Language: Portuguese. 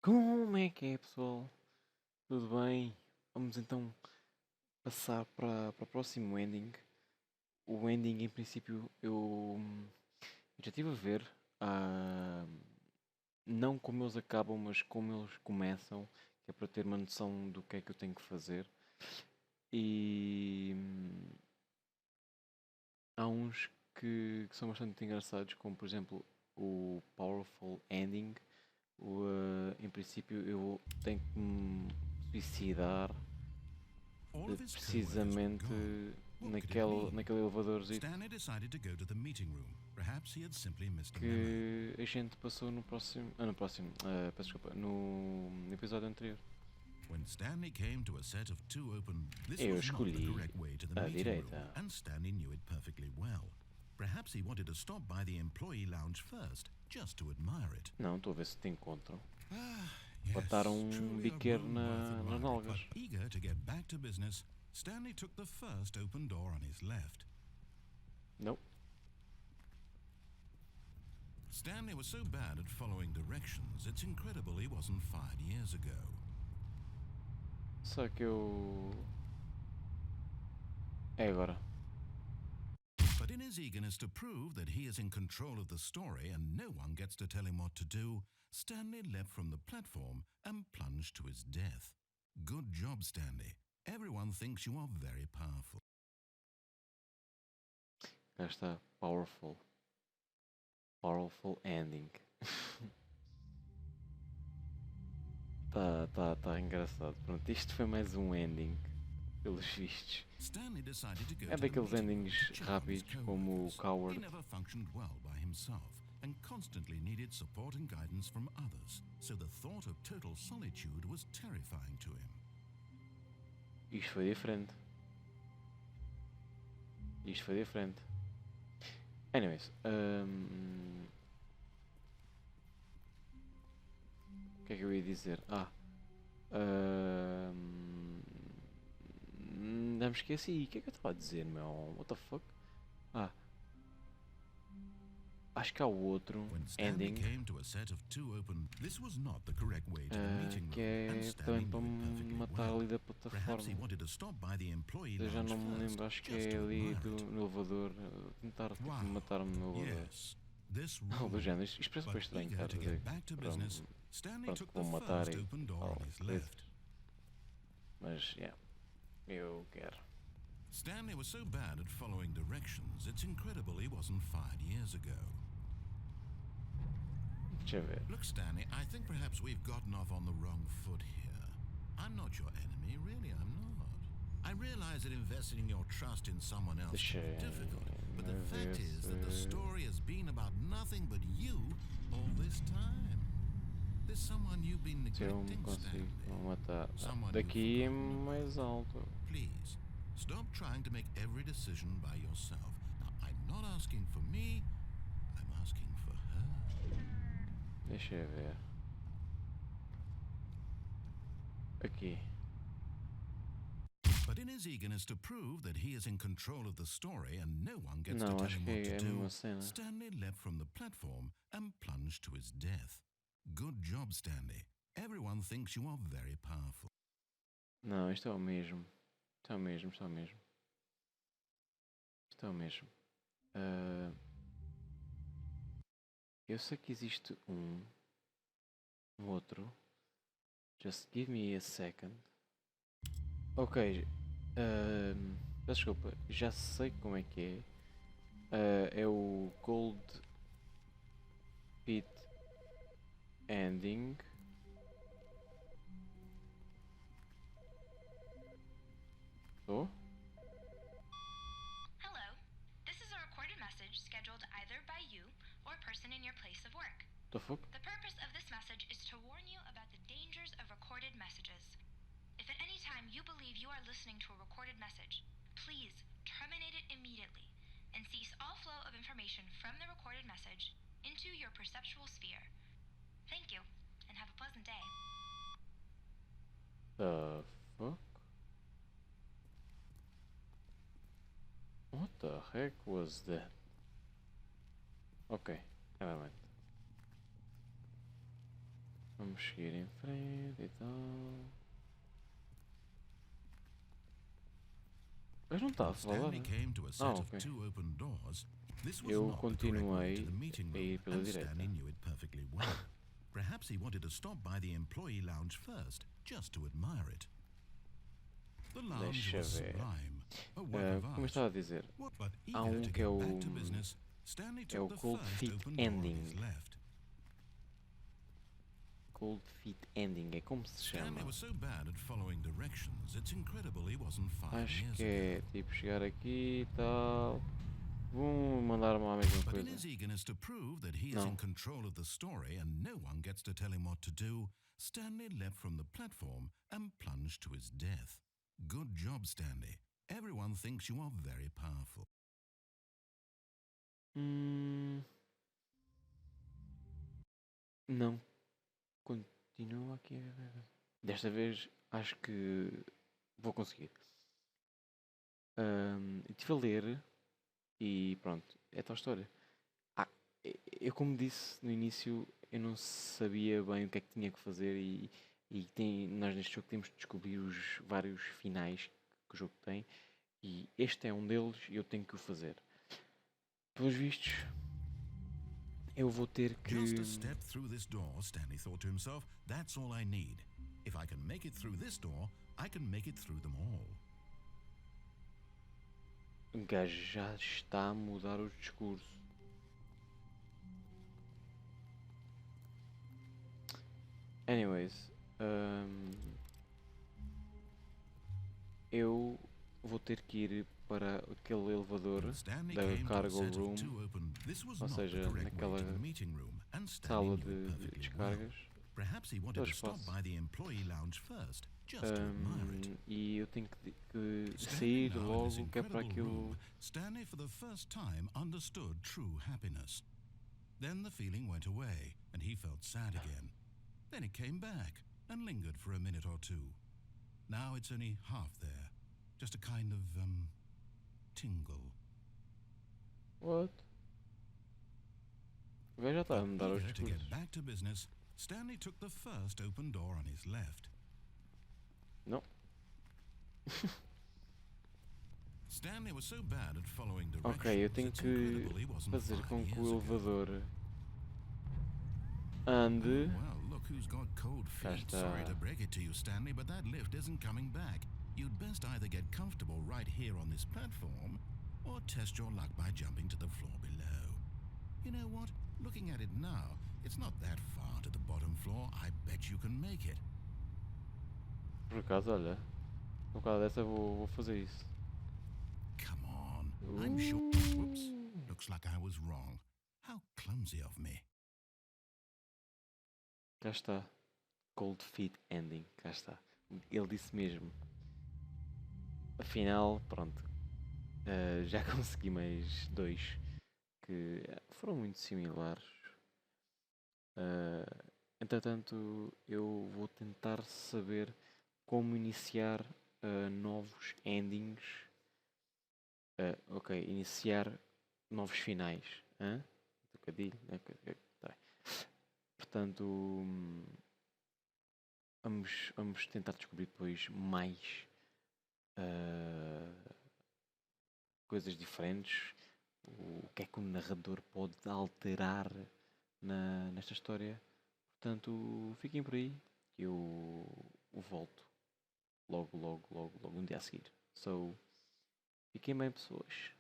Como é que é, pessoal? Tudo bem? Vamos então passar para o próximo ending. O ending, em princípio, eu já estive a ver, não como eles acabam, mas como eles começam, que é para ter uma noção do que é que eu tenho que fazer. E há uns que são bastante engraçados, como por exemplo o Powerful Ending. Em princípio, eu tenho que me suicidar precisamente naquele elevadorzinho Stanley decided to go to the meeting room. Perhaps he had simply missed a memo. que a gente passou no próximo. Peço desculpa, no episódio anterior. When Stanley came to a set of two open, this Eu was not the escolhi correct way to the a meeting direita. room, and Stanley knew it perfectly well. Perhaps he wanted to stop by the employee lounge first, just to admire it. Não, estou a ver se te encontro. Yes, Botaram truly a biqueiro room worth nas admiring. nalgas. But eager to get back to business, Stanley took the first open door on his left. Não. Stanley was so bad at following directions, it's incredible he wasn't fired years ago. Só que eu. É agora. But in his eagerness to prove that he is in control of the story and no one gets to tell him what to do, Stanley leapt from the platform and plunged to his death. Good job, Stanley. Everyone thinks you are very powerful. Cá está. Powerful. Powerful ending. Tá engraçado. Pronto, isto foi mais um ending. Pelos vistos. Stanley decided to go É to the daqueles meeting room endings to check on his rápidos como o coworkers. He Coward. never functioned well by himself and constantly needed support and guidance from others, so the thought of total solitude was terrifying to him. Isto foi diferente. Isto foi diferente. Anyways. O que é que eu ia dizer? Não me esqueci. O que é que eu estava a dizer, meu? What the fuck? Acho que há o outro When Stanley ending came to a set of two open, this was not the correct way to the meeting que room, and é Stanley também knew para it me perfectly matar well. ali da Perhaps he plataforma. wanted to stop by the employee Eu já lounge não me first, lembro, acho que just é to ali admire it. no elevador. Tentar tipo, Wow. matar-me no elevador. Yes, this Não, do room. género. Isto parece bem But estranho eager estar a to dizer get back to para business, Stanley pronto, took vou the matar first e open door on his coisas. left. Mas, yeah. Eu quero. Stanley was so bad at following directions, it's incredible he wasn't fired years ago. Deixa eu ver. Look, Stanley, I think perhaps we've gotten off on the wrong foot here. I'm not your enemy, really, I'm not. I realize that investing your trust in someone else can be difficult, but the fact is that the story has been about nothing but you all this time. There's someone you've been Se eu me neglecting, consigo Stanley. matar. Someone Daqui é you've forgotten about. mais alto. Please, stop trying to make every decision by yourself. Now, I'm not asking for me, I'm asking for her. Deixa eu ver. Aqui. But in his eagerness to prove that he is in control of the story and no one gets to Não, tell acho him que what to é a do, mesma cena. Stanley leapt from the platform and plunged to his death. Good job, Stanley. Everyone thinks you are very powerful. Não, isto é o mesmo. Isto é o mesmo, isto é o mesmo. Isto é o mesmo. Eu sei que existe um outro. Just give me a second. Ok. Peço desculpa, já sei como é que é. É o Gold Pit Ending. Estou? Hello. This is a recorded message scheduled either by you or a person in your place of work. The fuck? The purpose of this message is to warn you about the dangers of recorded messages. If at any time you believe you are listening to a recorded message, please terminate it immediately and cease all flow of information from the recorded message into your perceptual sphere. Thank you, and have a pleasant day. The fuck? What the heck was that? Ok, never mind. Vamos seguir em frente e tal. Mas não está a falar. Ok. Eu continuei a ir pela direita. Perhaps he wanted to stop by the employee lounge first, just to admire it. The lounge Deixa was ver. sublime, a work of Como eu art. estava a dizer, But há eager to que é get o back to business, Stanley é o took the Cold first Feet open door on Ending. his left. Cold Feet Ending, é como se chama? Stanley was so bad at following directions, it's incredible he wasn't 5 Acho years que é ago. tipo chegar aqui e tal. Vão mandar-me a mesma But in coisa. his eagerness to prove that he is Não. in control of the story and no one gets to tell him what to do, Stanley leapt from the platform and plunged to his death. Good job, Stanley. Everyone thinks you are very powerful. Não. Continua aqui. Desta vez acho que vou conseguir. Estive a ler e pronto, é tal história. Eu como disse no início, eu não sabia bem o que é que tinha que fazer e nós neste jogo temos de descobrir os vários finais que o jogo tem e este é um deles e eu tenho que o fazer. Pelos vistos, eu vou ter que... Just a step through this door, Stanley thought to himself, that's all I need. If I can make it through this door, I can make it through them all. O gajo já está a mudar o discurso. Anyways, eu vou ter que ir para aquele elevador da cargo room, ou seja, naquela sala de descargas. Todo espaço. E eu tenho que sair logo, que é para aquilo. Stanley for the first time understood true happiness. Then the feeling went away and he felt sad again. Then it came back and lingered for a minute or two. Now it's only half there. Just a kind of, tingle. What? O gajo já está a mudar os Eager to get discursos. back to business, Stanley took the first open door on his left. Não. Stanley was so bad at following directions, Ok, eu tenho it's que incredible he wasn't fazer 5 com que years o ago. elevador ande. Well, look who's got cold feet. Sorry to break it to you, Stanley, but that lift isn't coming back. You'd best either get comfortable right here on this platform, or test your luck by jumping to the floor below. You know what? Looking at it now, it's not that far to the bottom floor. I bet you can make it. Por acaso, olha, por causa dessa vou fazer isso. Come on. I'm sure... Whoops. Looks like I was wrong. How clumsy of me. Cá está. Cold Feet Ending. Cá está. Ele disse mesmo. Afinal, pronto. Já consegui mais 2 que foram muito similares. Entretanto, eu vou tentar saber como iniciar novos endings. Ok, iniciar novos finais. Trocadilho, né? Tá. Portanto, vamos tentar descobrir depois mais coisas diferentes. O que é que o narrador pode alterar nesta história. Portanto, fiquem por aí. Eu volto logo um dia a seguir. So, fiquem bem, pessoas.